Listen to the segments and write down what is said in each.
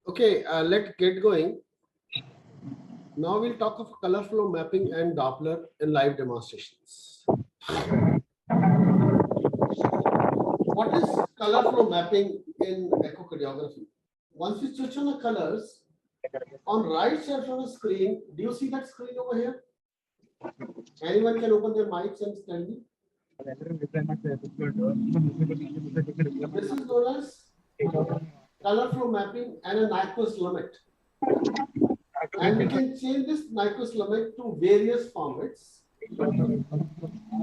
Okay, let's get going. Now we'll talk of color flow mapping and Doppler in live demonstrations. What is color flow mapping in echocardiography? Once we switch on the colors, on right side of the screen, do you see that screen over here? Anyone can open their mics and tell me. This is known as color flow mapping and a Nyquist limit. And we can change this Nyquist limit to various formats.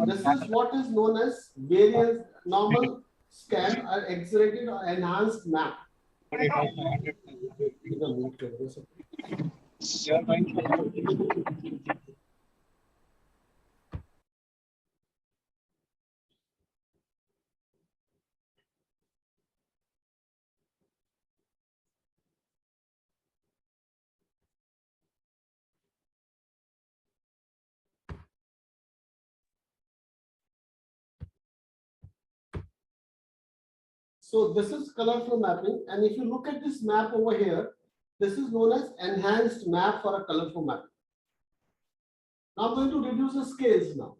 This is what is known as various normal scan or accelerated or enhanced map. So this is color flow mapping, and if you look at this map over here, this is known as enhanced map for a color flow mapping. Now I'm going to reduce the scales now.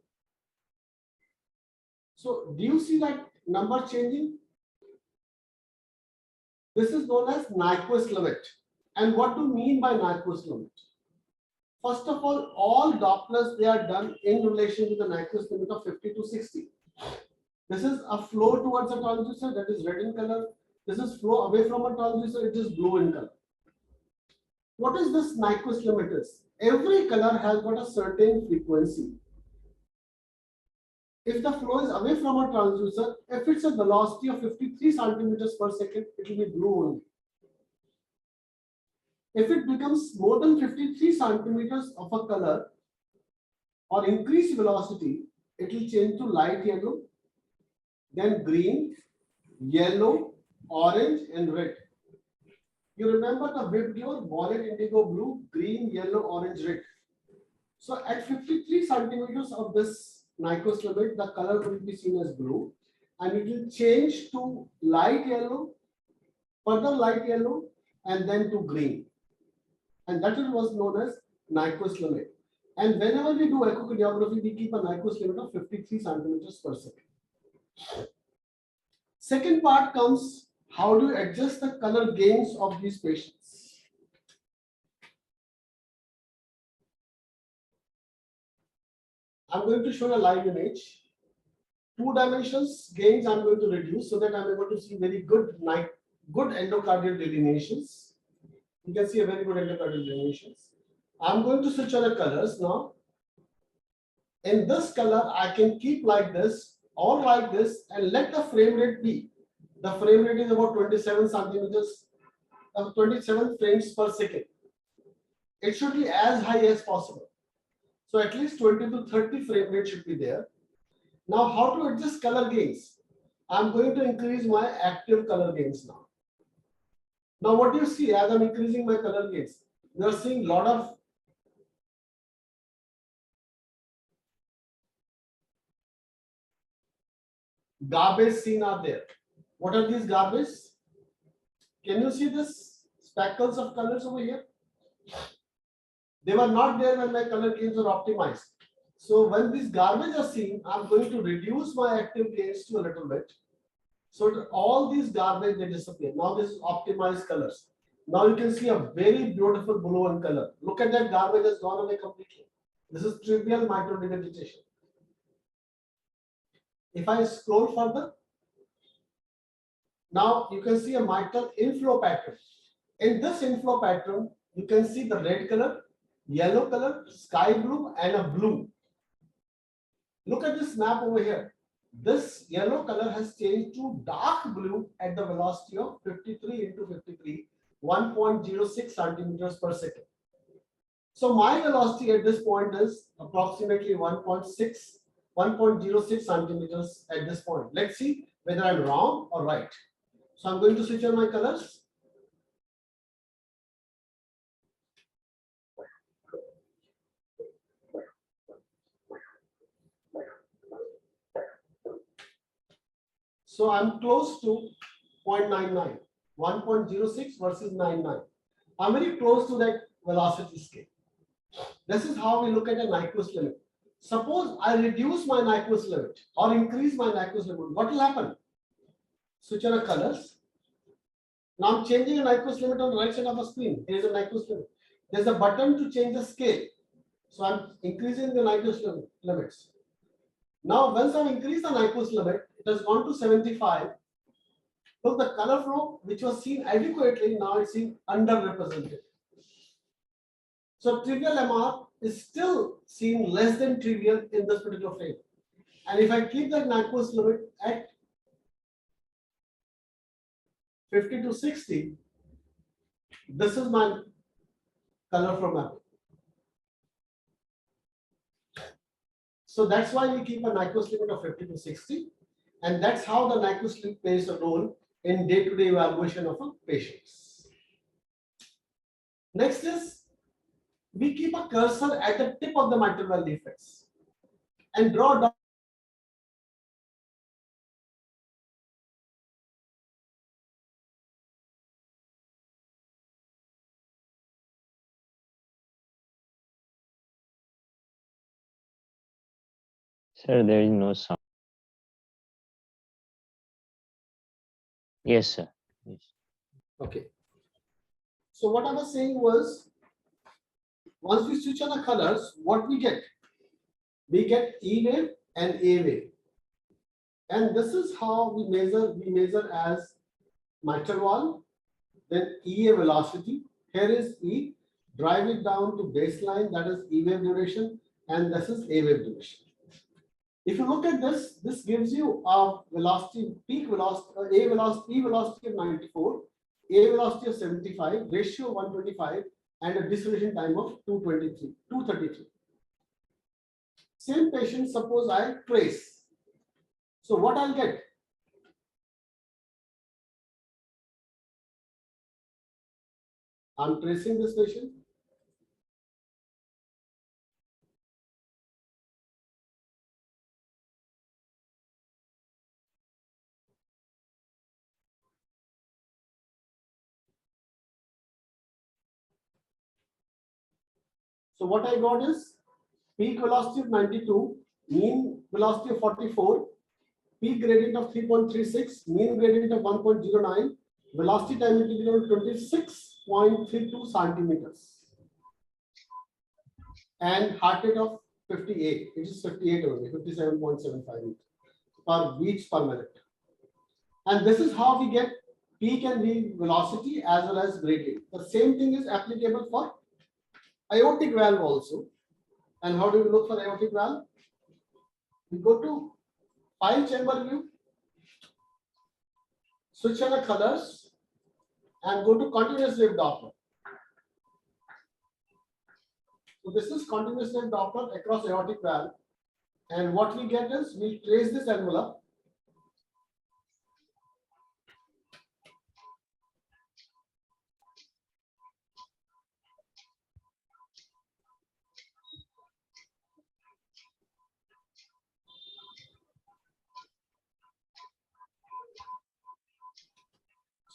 So do you see that number changing? This is known as Nyquist limit. And what do you mean by Nyquist limit? First of all Dopplers, they are done in relation to the Nyquist limit of 50 to 60. This is a flow towards a transducer, that is red in color. This is flow away from a transducer, it is blue in color. What is this Nyquist limit is? Every color has got a certain frequency. If the flow is away from a transducer, if it's a velocity of 53 centimeters per second, it will be blue only. If it becomes more than 53 centimeters of a color or increased velocity, it will change to light yellow, then green, yellow, orange, and red. You remember the Vibgyor, violet, indigo, blue, green, yellow, orange, red. So at 53 centimeters of this Nyquist limit, the color will be seen as blue, and it will change to light yellow, further light yellow, and then to green. And that was known as Nyquist limit. And whenever we do echocardiography, we keep a Nyquist limit of 53 centimeters per second. Second part comes, how do you adjust the color gains of these patients? I'm going to show a live image. 2 dimensions gains I'm going to reduce so that I'm able to see very good endocardial delineations. You can see a very good endocardial delineations. I'm going to switch on the colors now. In this color, I can keep like this or like this and let the frame rate be. The frame rate is about 27 centimeters, 27 frames per second. It should be as high as possible. So at least 20 to 30 frame rate should be there. Now, how to adjust color gains? I'm going to increase my active color gains now. Now, what do you see as I'm increasing my color gains? You are seeing a lot of garbage seen are there. What are these garbage? Can you see this speckles of colors over here? They were not there when my color gains were optimized. So when these garbage are seen, I'm going to reduce my active gains to a little bit. So that all these garbage, they disappear. Now this is optimized colors. Now you can see a very beautiful blue in color. Look at that, garbage has gone away completely. This is trivial microregurgitation. If I scroll further, now you can see a mitral inflow pattern. In this inflow pattern, you can see the red color, yellow color, sky blue, and a blue. Look at this map over here. This yellow color has changed to dark blue at the velocity of 53 into 53, 1.06 centimeters per second. So my velocity at this point is approximately 1.06 centimeters at this point. Let's see whether I'm wrong or right. So I'm going to switch on my colors. So I'm close to 0.99. 1.06 versus 99. I'm very close to that velocity scale. This is how we look at a Nyquist limit. Suppose I reduce my Nyquist limit or increase my Nyquist limit. What will happen? Switch on the colors. Now I'm changing a Nyquist limit on the right side of the screen. Here is a Nyquist limit. There's a button to change the scale. So I'm increasing the Nyquist limits. Now, once I've increased the Nyquist limit, it has gone to 75. So the color flow, which was seen adequately, now it's seen underrepresented. So trivial MR is still seen less than trivial in this particular frame. And if I keep that Nyquist limit at 50 to 60, this is my color flow mapping. So that's why we keep a Nyquist limit of 50 to 60. And that's how the Nyquist limit plays a role in day-to-day evaluation of a patients. Next is, we keep a cursor at the tip of the mitral valve defects and draw down. Sir, there is no sound. Yes, sir. Yes. Okay. So what I was saying was, once we switch on the colors, what we get? We get E wave and A wave. And this is how we measure as mitral valve, then EA velocity. Here is E, drive it down to baseline, that is E wave duration, and this is A wave duration. If you look at this, this gives you a velocity, peak velocity, E velocity of 94, A velocity of 75, ratio 125, and a deceleration time of 233. Same patient, suppose I trace. So what I'll get? I'm tracing this patient. So what I got is peak velocity of 92, mean velocity of 44, peak gradient of 3.36, mean gradient of 1.09, velocity time integral 26.32 centimeters, and heart rate of 58, which is 58 only, 57.75 per beats per minute. And this is how we get peak and mean velocity as well as gradient. The same thing is applicable for aortic valve also. And how do we look for aortic valve? We go to file chamber view, switch on the colors, and go to continuous wave Doppler. So this is continuous wave Doppler across aortic valve. And what we get is, we trace this envelope.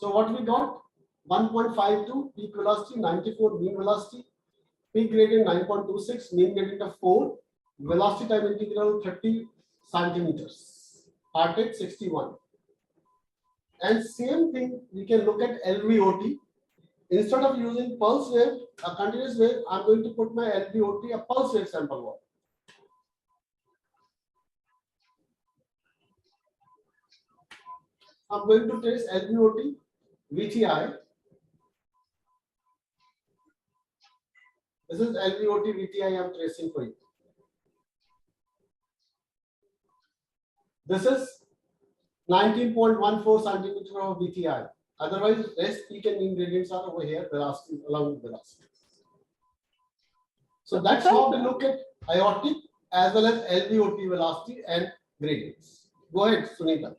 So what we got? 1.52 peak velocity, 94 mean velocity, peak gradient 9.26, mean gradient of 4, velocity time integral 30 centimeters, heart rate 61. And same thing we can look at LVOT. Instead of using pulse wave, a continuous wave, I'm going to put my LVOT, a pulse wave sample wall. I'm going to trace LVOT, VTI. This is LVOT, VTI I'm tracing for you. This is 19.14 centimeter of VTI. Otherwise, rest peak and mean gradients are over here, velocity along with velocity. So that's how we look at aortic as well as LVOT velocity and gradients. Go ahead, Sunita.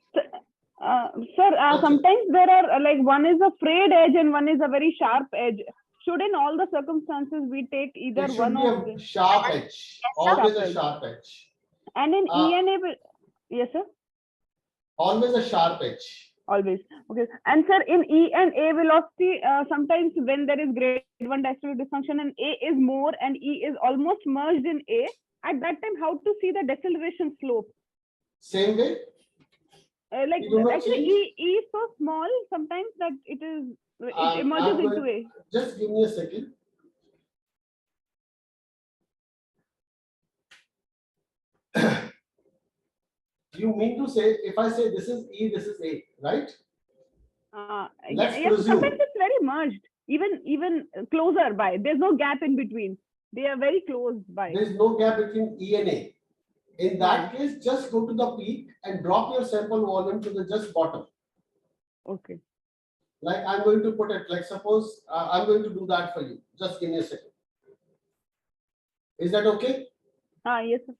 Sir, sometimes there are like one is a frayed edge and one is a very sharp edge. Should in all the circumstances we take either one of them? Sharp edge, always a sharp edge. And in ENA, yes sir. Always a sharp edge. Always. Okay. And sir, in E and A velocity, sometimes when there is grade 1 diastolic dysfunction and A is more and E is almost merged in A, at that time, how to see the deceleration slope? Same way. Like You do not actually, change. E is so small sometimes that it I'm emerges going- into A. Just give me a second. You mean to say, if I say this is E, this is A, right? Let's Yes, presume. sometimes it's very merged, even closer by. There's no gap in between. They are very close by. There is no gap between E and A. In that case, just go to the peak and drop your sample volume to the just bottom. Okay. Like I'm going to put it, like suppose I'm going to do that for you. Just give me a second. Is that okay? Yes, sir.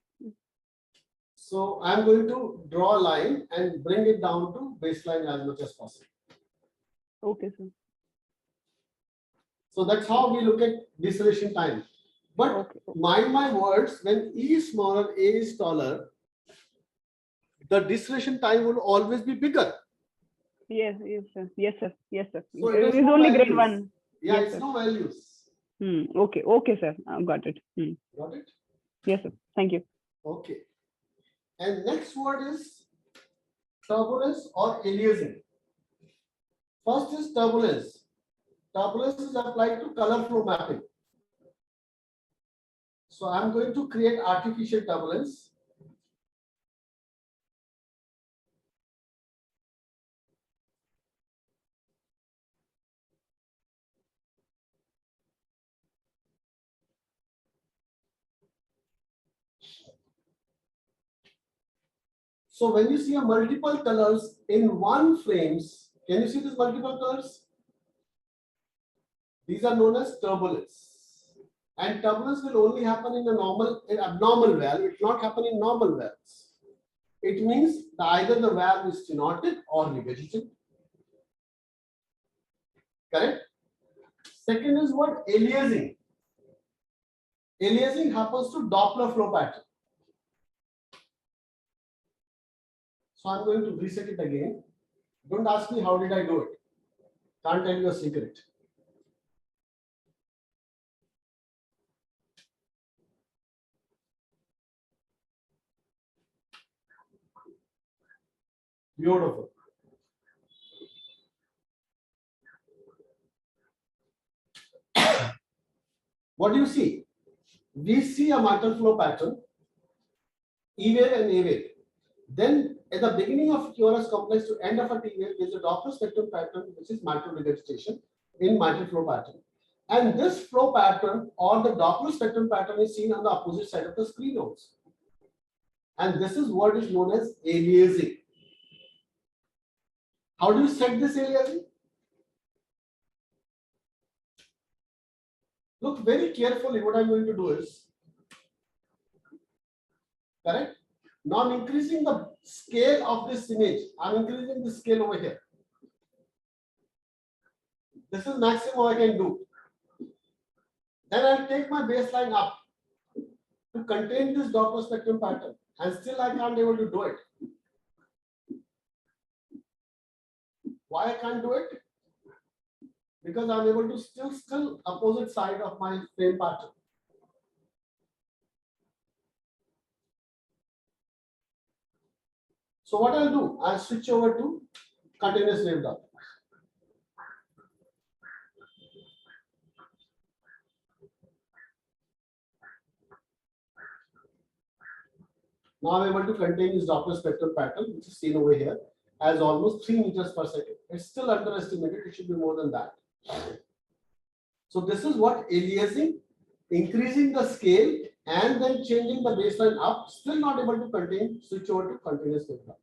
So I'm going to draw a line and bring it down to baseline as much as possible. Okay, sir. So that's how we look at deceleration time. But Okay. mind my words, when E is smaller, A is taller, the deceleration time will always be bigger. Yes, sir. Yes, sir. Yes, sir. So it It is is no only grade values. 1. Yeah, Yes, it's sir. no values. Okay, sir. Got it. Got it? Yes, sir. Thank you. Okay. And next word is turbulence or aliasing. First is turbulence. Turbulence is applied to color flow mapping. So I'm going to create artificial turbulence. So when you see a multiple colors in one frames, can you see these multiple colors? These are known as turbulence. And turbulence will only happen in abnormal valve. It will not happen in normal valves. It means either the valve is stenotic or regurgitated. Correct? Second is what? Aliasing. Aliasing happens to Doppler flow pattern. So I'm going to reset it again. Don't ask me how did I do it. Can't tell you a secret. Beautiful. What do you see? We see a mitral flow pattern, E wave and A wave. Then at the beginning of QRS complex to end of a T wave, there is a Doppler spectrum pattern, which is mitral regurgitation in mitral flow pattern. And this flow pattern or the Doppler spectrum pattern is seen on the opposite side of the screen also. And this is what is known as aliasing. How do you set this aliasing? Look very carefully. What I'm going to do is, correct? Now I'm increasing the scale of this image. I'm increasing the scale over here. This is maximum I can do. Then I'll take my baseline up to contain this Doppler spectrum pattern, and still I can't able to do it. Why I can't do it? Because I'm able to still opposite side of my frame pattern. So what I'll do, I'll switch over to continuous wave Doppler. Now I'm able to contain this Doppler spectrum pattern, which is seen over here, as almost 3 meters per second. It's still underestimated. It should be more than that. So this is what aliasing, increasing the scale and then changing the baseline up, still not able to contain, switch over to continuous wave Doppler.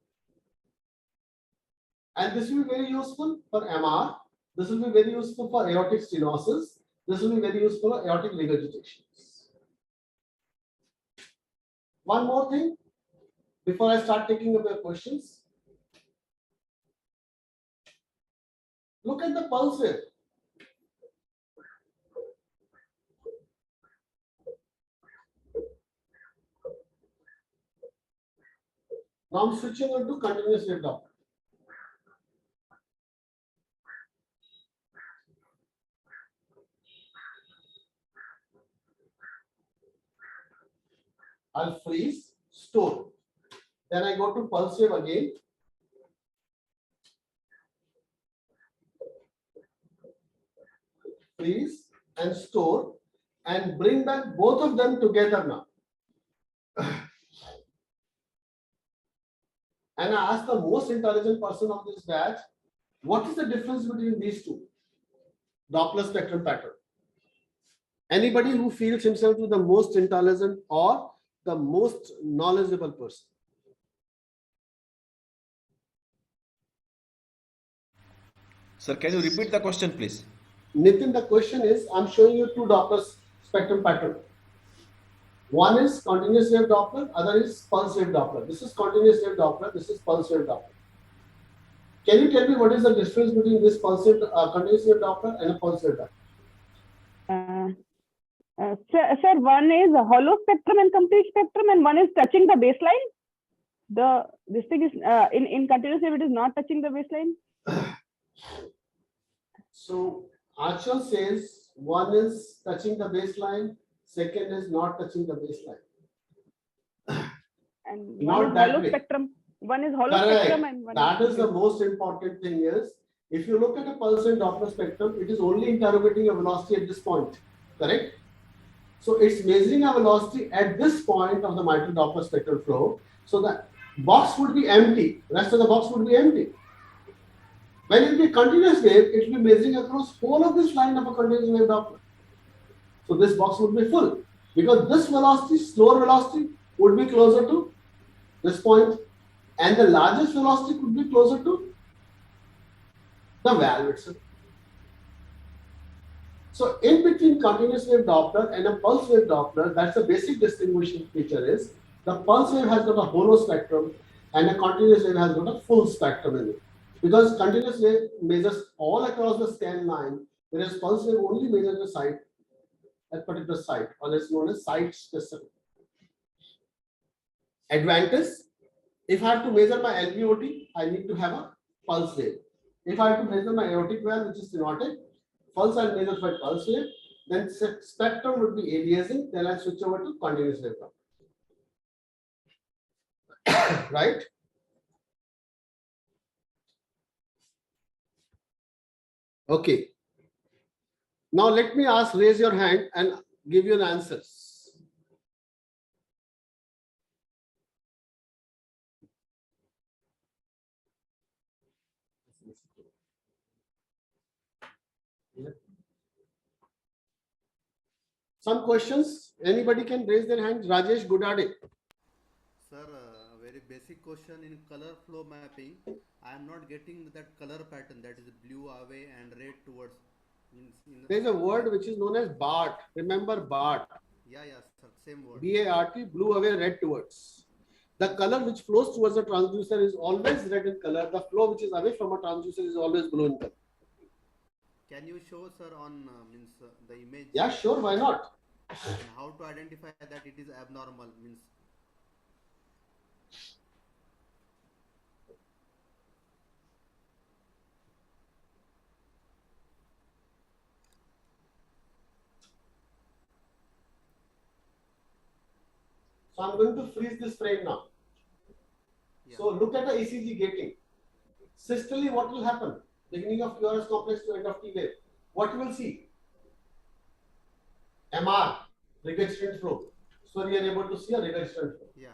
And this will be very useful for MR. This will be very useful for aortic stenosis. This will be very useful for aortic regurgitations. One more thing before I start taking up your questions. Look at the pulse wave. Now I'm switching on to continuous wave Doppler. I'll freeze, store. Then I go to pulse wave again. Freeze and store and bring back both of them together now. And I ask the most intelligent person of this batch, what is the difference between these two? Doppler spectrum pattern. Anybody who feels himself to the most intelligent or the most knowledgeable person. Sir, can you repeat the question, please? Nitin, the question is, I'm showing you two Doppler spectrum pattern. One is continuous wave Doppler, other is pulse wave Doppler. This is continuous wave Doppler, this is pulse wave Doppler. Can you tell me what is the difference between this pulse wave, continuous wave Doppler and a pulse wave Doppler? Sir, one is a hollow spectrum and complete spectrum, and one is touching the baseline. This thing is in continuous wave, it is not touching the baseline. So Achal says one is touching the baseline, second is not touching the baseline. And Not one is that hollow way. spectrum. One is hollow Correct. spectrum and one That is the most important thing is, if you look at a pulse and Doppler spectrum, it is only interrogating a velocity at this point, correct? So it's measuring a velocity at this point of the mitral Doppler spectral flow. So the box would be empty, rest of the box would be empty. When it will be continuous wave, it will be measuring across whole of this line of a continuous wave Doppler. So this box would be full because this velocity, slower velocity, would be closer to this point, and the largest velocity could be closer to the valve itself. So in between continuous wave Doppler and a pulse wave Doppler, that's the basic distinguishing feature is the pulse wave has got a hollow spectrum and a continuous wave has got a full spectrum in it. Because continuous wave measures all across the scan line, whereas pulse wave only measures the site, at particular site, or it's known as site specific. Advantage, if I have to measure my LVOT, I need to have a pulse wave. If I have to measure my aortic valve, which is stenotic, first I'll measure by pulse wave, then spectrum would be aliasing, then I'll switch over to continuous wave. Right? Okay. Now let me ask, raise your hand and give you an answers. Some questions? Anybody can raise their hand. Rajesh Gudade. Sir, very basic question in color flow mapping. I am not getting that color pattern, that is blue away and red towards. There is a word which is known as BART. Remember BART. Yeah, sir, same word. BART, blue away, red towards. The color which flows towards the transducer is always red in color. The flow which is away from a transducer is always blue in color. Can you show, sir, on the image? Yeah, sure. Why not? And how to identify that it is abnormal means? So I'm going to freeze this frame now. Yeah. So look at the ECG gating. Systole, what will happen? Beginning of QRS complex to end of T wave. What you will see? MR, regurgitant flow. So we are able to see a regurgitant flow. Yeah.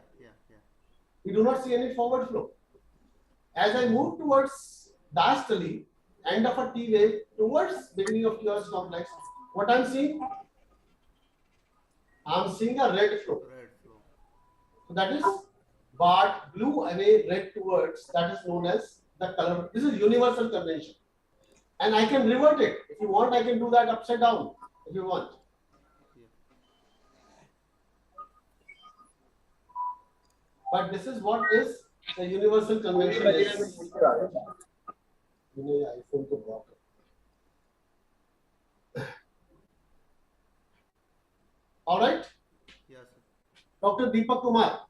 We do not see any forward flow. As I move towards diastole, end of a T wave, towards beginning of QRS complex, what I'm seeing? I'm seeing a red flow. Red flow. So that is BART, blue away, red towards. That is known as the color. This is universal convention. And I can revert it. If you want, I can do that upside down. If you want. Yeah. But this is what is the universal convention is. All right. Yes, sir. Dr. Deepak Kumar.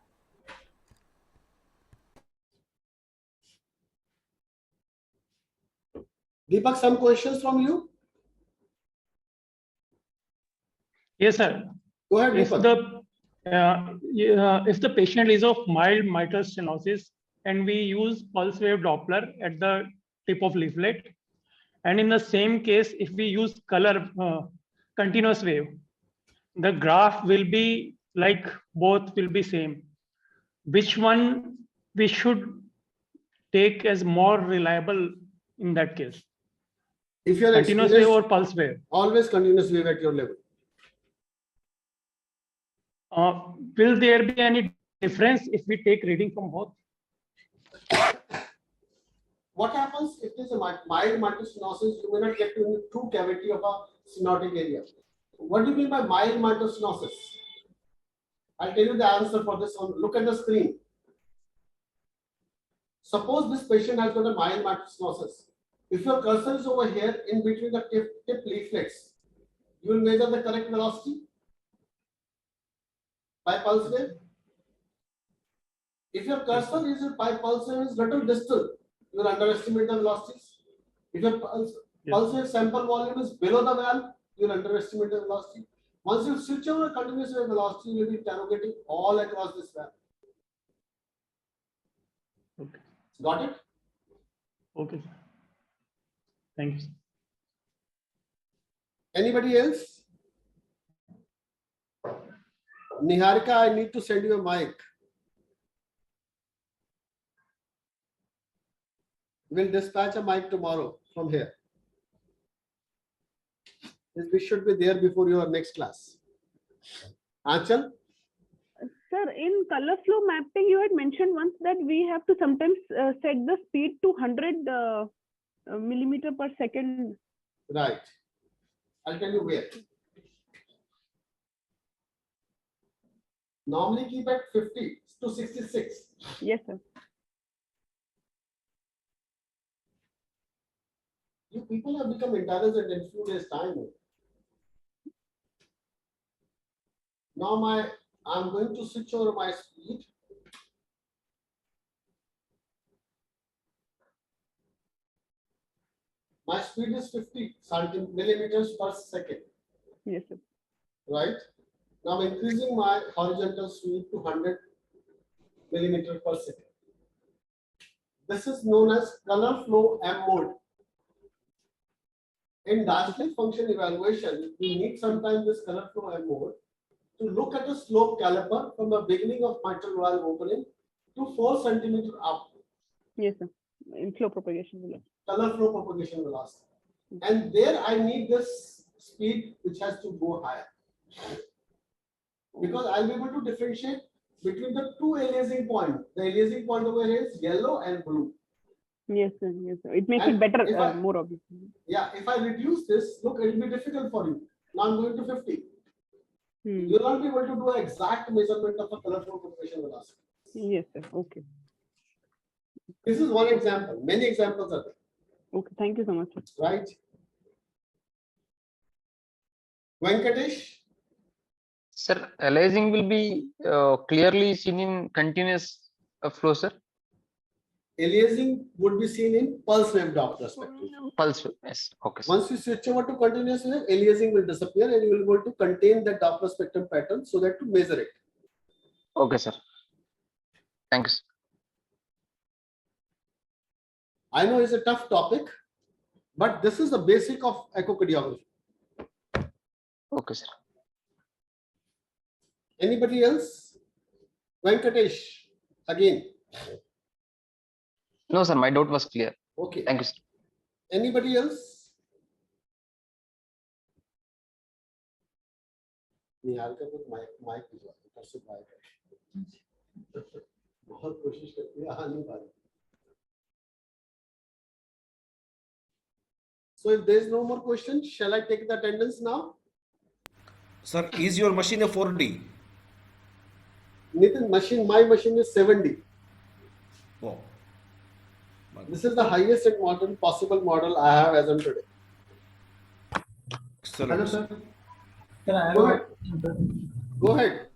Deepak, some questions from you? Yes, sir. Go ahead, If Deepak. the If the patient is of mild mitral stenosis and we use pulse wave Doppler at the tip of leaflet, and in the same case, if we use color continuous wave, the graph will be like both will be same. Which one we should take as more reliable in that case? If you are Continuous wave or experienced, pulse wave? always continuous wave at your level. Will there be any difference if we take reading from both? What happens if there's a mild mitral stenosis? You may not get to the true cavity of a stenotic area. What do you mean by mild mitral stenosis? I'll tell you the answer for this one. Look at the screen. Suppose this patient has got a mild mitral stenosis. If your cursor is over here in between the tip leaflets, you will measure the correct velocity by pulse wave. If your cursor is by pulse wave is little distal, you will underestimate the velocities. If your pulse wave sample volume is below the valve, you will underestimate the velocity. Once you switch over continuous wave velocity, you will be interrogating all across this valve. Okay. Got it? Okay. Thank you. Anybody else? Niharika, I need to send you a mic. We'll dispatch a mic tomorrow from here. We should be there before your next class. Anchal? Sir, in color flow mapping, you had mentioned once that we have to sometimes set the speed to 100 millimeter per second. Right. I'll tell you where. Normally keep at 50 to 66. Yes, sir. You people have become intelligent in few days' time. Now I'm going to switch over my speed. My speed is 50 millimeters per second. Yes, sir. Right? Now I'm increasing my horizontal speed to 100 millimeters per second. This is known as color flow M mode. In Dirichlet function evaluation, we need sometimes this color flow M mode to look at the slope caliper from the beginning of mitral valve opening to 4 centimeters up. Yes, sir. In flow propagation velocity. Color flow propagation velocity. And there I need this speed which has to go higher. Because I'll be able to differentiate between the two aliasing points. The aliasing point over here is yellow and blue. Yes, sir. Yes, sir. It makes And it better, if I- more obvious. Yeah, if I reduce this, look, it will be difficult for you. Now I'm going to 50. Hmm. You will not be able to do an exact measurement of a color flow propagation velocity. Yes, sir. Okay. This is one example. Many examples are there, Okay. Thank you so much, sir. right? Venkatesh? Sir, aliasing will be clearly seen in continuous flow, sir. Aliasing would be seen in pulse wave Doppler spectrum. Pulse, yes. Okay, sir. Once you switch over to continuous wave, aliasing will disappear and you will be able to contain the Doppler spectrum pattern so that to measure it. Okay, sir. Thank you, sir. I know it's a tough topic, but this is the basic of echocardiography. Okay, sir. Anybody else? Venkatesh, again. No, sir, my doubt was clear. Okay. Thank you, sir. Anybody else? Niharika को mic भिजवा ऊपर से mic बहुत कोशिश करती है आ नहीं पा रही. So if there is no more questions, shall I take the attendance now? Sir, is your machine a 4D? Nitin, my machine is 7D. Oh. This is the highest and modern possible model I have as on today. Excellent. Hello, sir. Can I have Go ahead. Go ahead.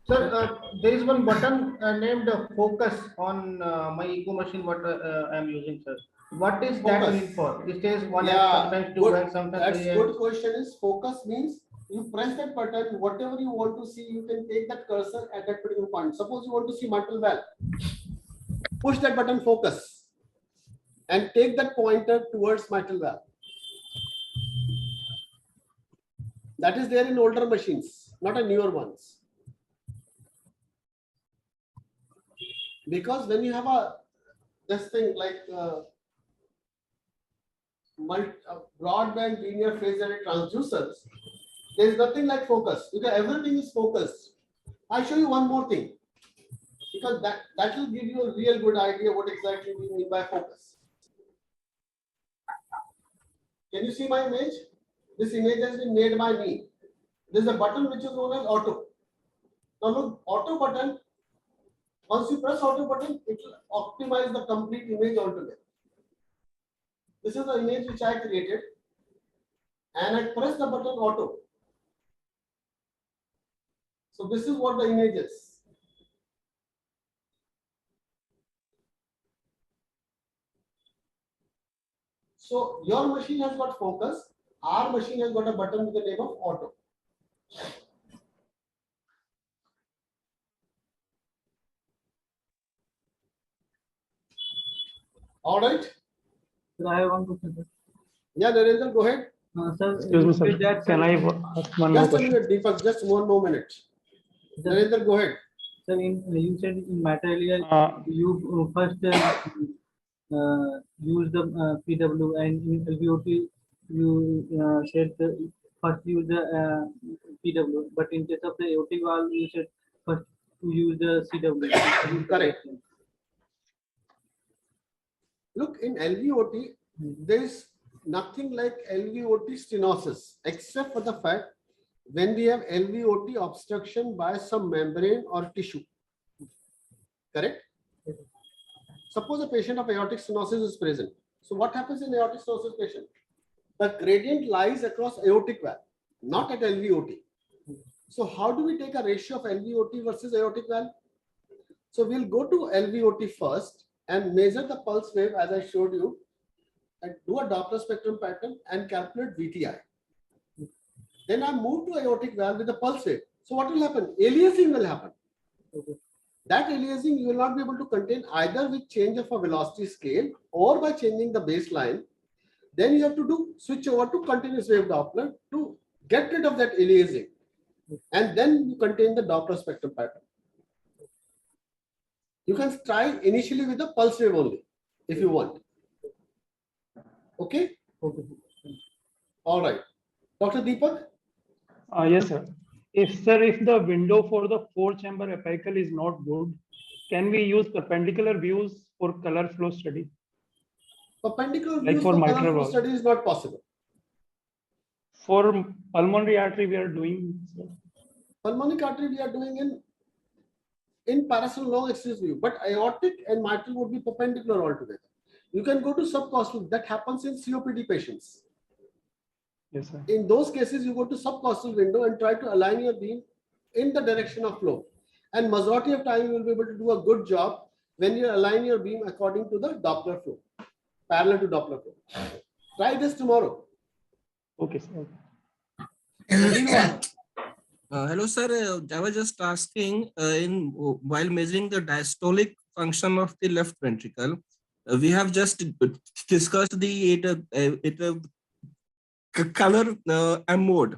Sir, there is one button named focus on my Eco machine, what I am using, sir. What is that Focus. mean for? It says 1x, Yeah, sometimes good. 2x, sometimes That's 3x. good question is focus means You press that button, whatever you want to see, you can take that cursor at that particular point. Suppose you want to see mitral valve. Push that button, focus, and take that pointer towards mitral valve. That is there in older machines, not in newer ones. Because when you have this thing like broadband linear phase array transducers, there is nothing like focus, because everything is focused. I'll show you one more thing, because that will give you a real good idea what exactly we mean by focus. Can you see my image? This image has been made by me. There is a button which is known as auto. Now look, auto button, once you press auto button, it will optimize the complete image altogether. This is the image which I created, and I press the button auto. So this is what the image is. So your machine has got focus, our machine has got a button with the name of auto. All right. Sir, I have one question, sir. Yeah, Narendra, go ahead. Sir, Excuse me, sir. with that, Can sir, I ask one more Just a question? minute, Deepak, just one more minute. sir, Narendra, go ahead. sir, you said in material you first use the PW, and in LVOT you said first use the PW, but in case of the aortic valve you said first to use the CW. Correct. Look, in LVOT, there is nothing like LVOT stenosis, except for the fact when we have LVOT obstruction by some membrane or tissue. Correct? Suppose a patient of aortic stenosis is present. So what happens in aortic stenosis patient? The gradient lies across aortic valve, not at LVOT. So how do we take a ratio of LVOT versus aortic valve? So we'll go to LVOT first and measure the pulse wave as I showed you, and do a Doppler spectrum pattern and calculate VTI. Then I move to aortic valve with the pulse wave. So what will happen? Aliasing will happen. Okay. That aliasing you will not be able to contain either with change of a velocity scale or by changing the baseline. Then you have to switch over to continuous wave Doppler to get rid of that aliasing. And then you contain the Doppler spectrum pattern. You can try initially with the pulse wave only, if you want. Okay? Okay. All right. Dr. Deepak? Yes, sir. If the window for the 4-chamber apical is not good, can we use perpendicular views for color flow study? Perpendicular Like views for for mitral color flow valve. study is not possible. For pulmonary artery, we are doing. Pulmonary artery we are doing in parasol long axis view, but aortic and mitral would be perpendicular altogether. You can go to subcostal. That happens in COPD patients. Yes, sir. In those cases, you go to subcostal window and try to align your beam in the direction of flow. And majority of time, you will be able to do a good job when you align your beam according to the Doppler flow, parallel to Doppler flow. Try this tomorrow. Okay, sir. Hello, sir. I was just asking while measuring the diastolic function of the left ventricle, we have just discussed the color and mode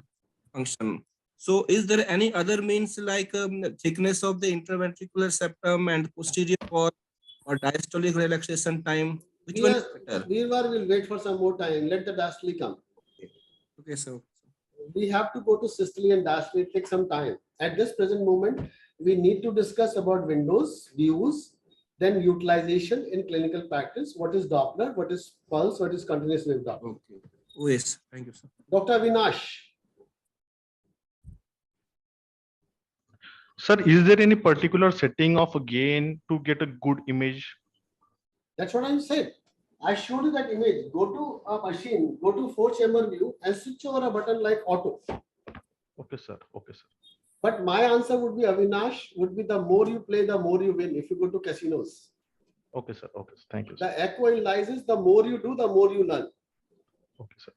function. So, is there any other means like thickness of the interventricular septum and posterior wall or diastolic relaxation time? Which one is better? We will wait for some more time. Let the diastole come. Okay, so we have to go to systole and diastole. It takes some time. At this present moment, we need to discuss about windows, views, then utilization in clinical practice. What is Doppler? What is pulse? What is continuous wave Doppler? okay. Oh, yes. Thank you, sir. Dr. Avinash. Sir, is there any particular setting of a gain to get a good image? That's what I said. I showed you that image. Go to a machine, go to 4-chamber view and switch over a button like auto. Okay, sir. Okay, sir. But my answer would be, Avinash, would be the more you play, the more you win if you go to casinos. Okay, sir. Okay, sir. Thank you, sir. The echo lies is the more you do, the more you learn. Okay, sir.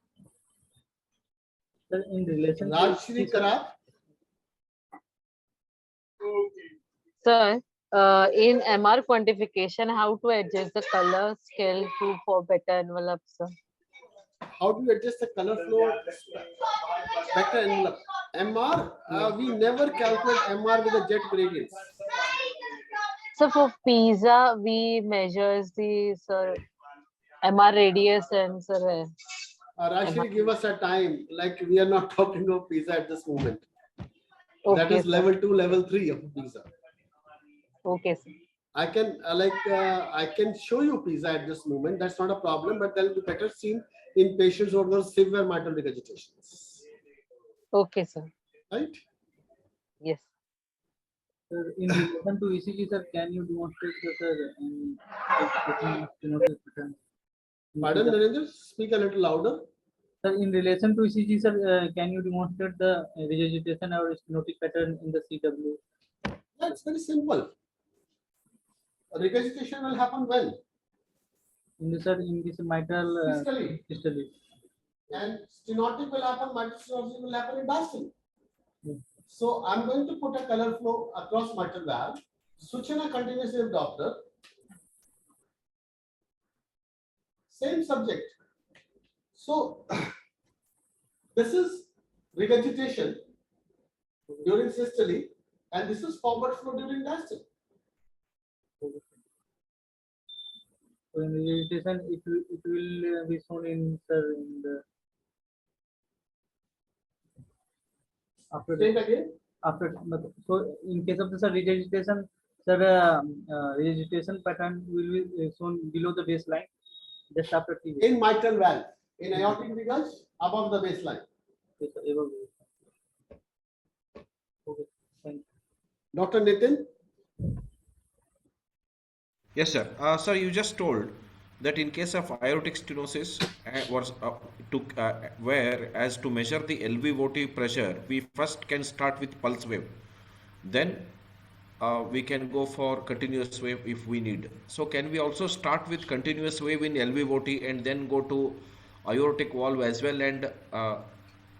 Sir, in relation to Rajshri Karar. Sir, in MR quantification, how to adjust the color scale to for better envelope, sir? How do you adjust the color flow better envelope? MR, we never calculate MR with the jet gradients. So for pizza, we measures the sir MR radius and sir. Rashid, give us a time. Like we are not talking of pizza at this moment. That Okay, is sir. level 2, level 3 of pizza. Okay, sir. I can I can show you pizza at this moment. That's not a problem, but they'll be better seen in patients who have severe mitral regurgitations. Okay, sir. Right? Yes. Sir, in relation to ECG, sir, can you demonstrate Pardon, Narendra? Speak a little louder. Sir, in relation to ECG, sir, can you demonstrate the regurgitation or stenotic pattern in the CW? That's very simple. Regurgitation will happen when? In this, sir, in this mitral systole. And stenotic will happen, mitral stenosis will happen in diastole. So I'm going to put a color flow across mitral valve, switch in a continuous wave Doppler. Same subject. So this is regurgitation during systole, and this is forward flow during diastole. So in regurgitation, it will be shown in, sir, in the after. Say it again. After, so in case of the, sir, regurgitation, sir, regurgitation pattern will be shown below the baseline, just after T. In mitral valve, in aortic regurg, above the baseline. Okay, sir, above the baseline. Okay, thank you. Dr. Nitin? Yes, sir. Sir, you just told that in case of aortic stenosis, whereas to measure the LVOT pressure, we first can start with pulse wave. Then we can go for continuous wave if we need. So can we also start with continuous wave in LVOT and then go to aortic valve as well and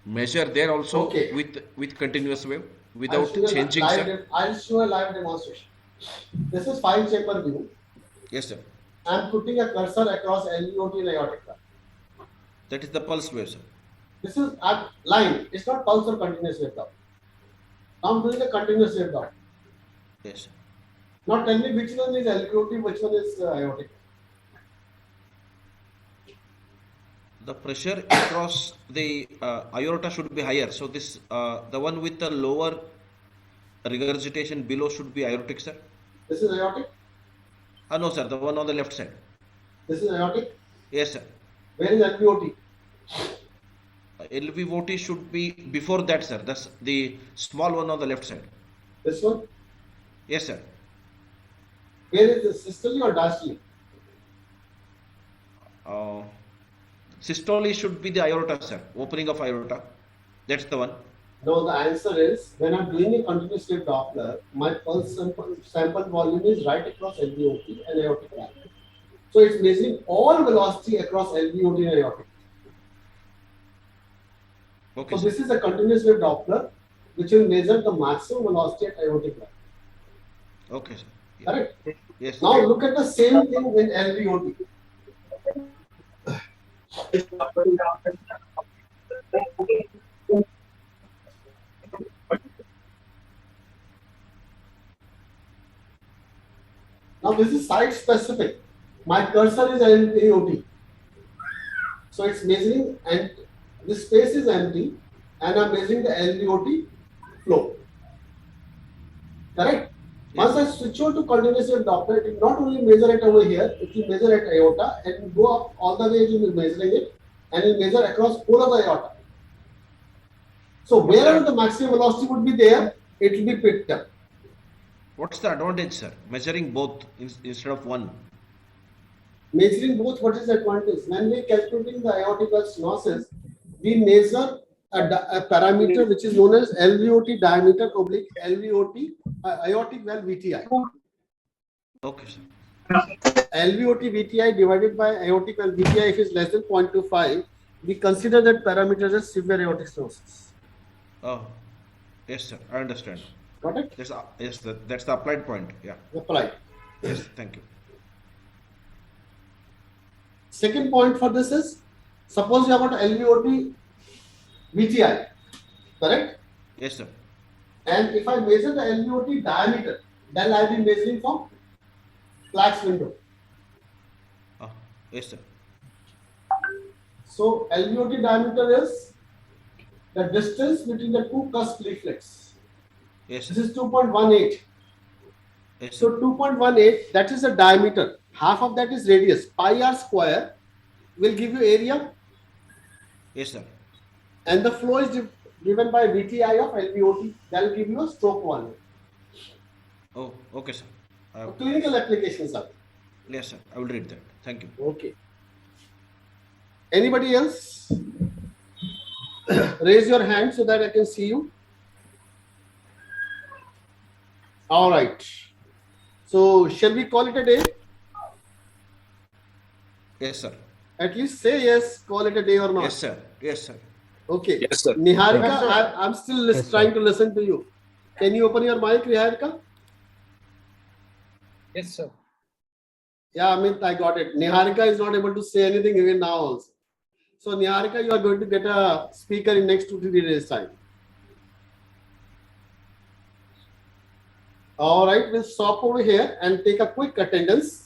measure there also with continuous wave without changing, sir? I'll show a live demonstration. This is 5-chamber view. Yes, sir. I'm putting a cursor across LVOT and aortic valve. That is the pulse wave, sir. This is at line. It's not pulse or continuous wave down. Now I'm doing a continuous wave down. Yes, sir. Now tell me which one is LVOT, which one is aortic. The pressure across the aorta should be higher. So this the one with the lower regurgitation below should be aortic, sir. This is aortic? No, sir. The one on the left side. This is aortic? Yes, sir. Where is LVOT? LVOT should be before that, sir. That's the small one on the left side. This one? Yes, sir. Where is the systole or diastole? Systole should be the aorta, sir. Opening of aorta. That's the one. No, the answer is when I'm doing a continuous wave Doppler, my pulse sample volume is right across LVOT and aortic valve. So it's measuring all velocity across LVOT and aortic. Okay, so this is a continuous wave Doppler which will measure the maximum velocity at aortic valve. Okay, sir. Yeah. Correct? Yes. Now look at the same thing in LVOT. Now this is site specific. My cursor is LVOT. So it's measuring, and this space is empty, and I'm measuring the LVOT flow. Correct? Once I switch on to continuous wave Doppler, it will not only measure it over here, it will measure at aorta and go up all the way, it will be measuring it, and it will measure across whole of the aorta. So wherever the maximum velocity would be there, it will be picked up. What's the advantage, sir? Measuring both instead of one. Measuring both, what is the advantage? When we are calculating the aortic valve stenosis, we measure a parameter which is known as LVOT diameter oblique LVOT aortic valve VTI. Okay, sir. LVOT VTI divided by aortic valve VTI, if it is less than 0.25, we consider that parameter as severe aortic stenosis. Oh, yes, sir. I understand. Got it? That's the applied point. Yeah. Applied. Yes. Thank you. Second point for this is, suppose you have got LVOT VTI, correct? Yes, sir. And if I measure the LVOT diameter, then I'll be measuring from Flax window. Oh, yes, sir. So LVOT diameter is the distance between the two cusp leaflets. Yes, This sir. is 2.18. Yes, So sir. 2.18, that is the diameter. Half of that is radius. Pi r square will give you area, Yes, sir. and the flow is given by VTI of LVOT. That will give you a stroke volume. Oh, okay, sir. Clinical applications are. Yes, sir. I will read that. Thank you. Okay. Anybody else? Raise your hand so that I can see you. All right. So shall we call it a day? Yes, sir. At least say yes, call it a day or not. Yes, sir. Yes, sir. Okay. Yes, sir. Niharika, Yes, sir. I'm still Yes, sir. trying to listen to you. Can you open your mic, Niharika? Yes, sir. Yeah, Amit, I got it. Niharika is not able to say anything even now also. So Niharika, you are going to get a speaker in next 2 to 3 days time. All right, we'll stop over here and take a quick attendance.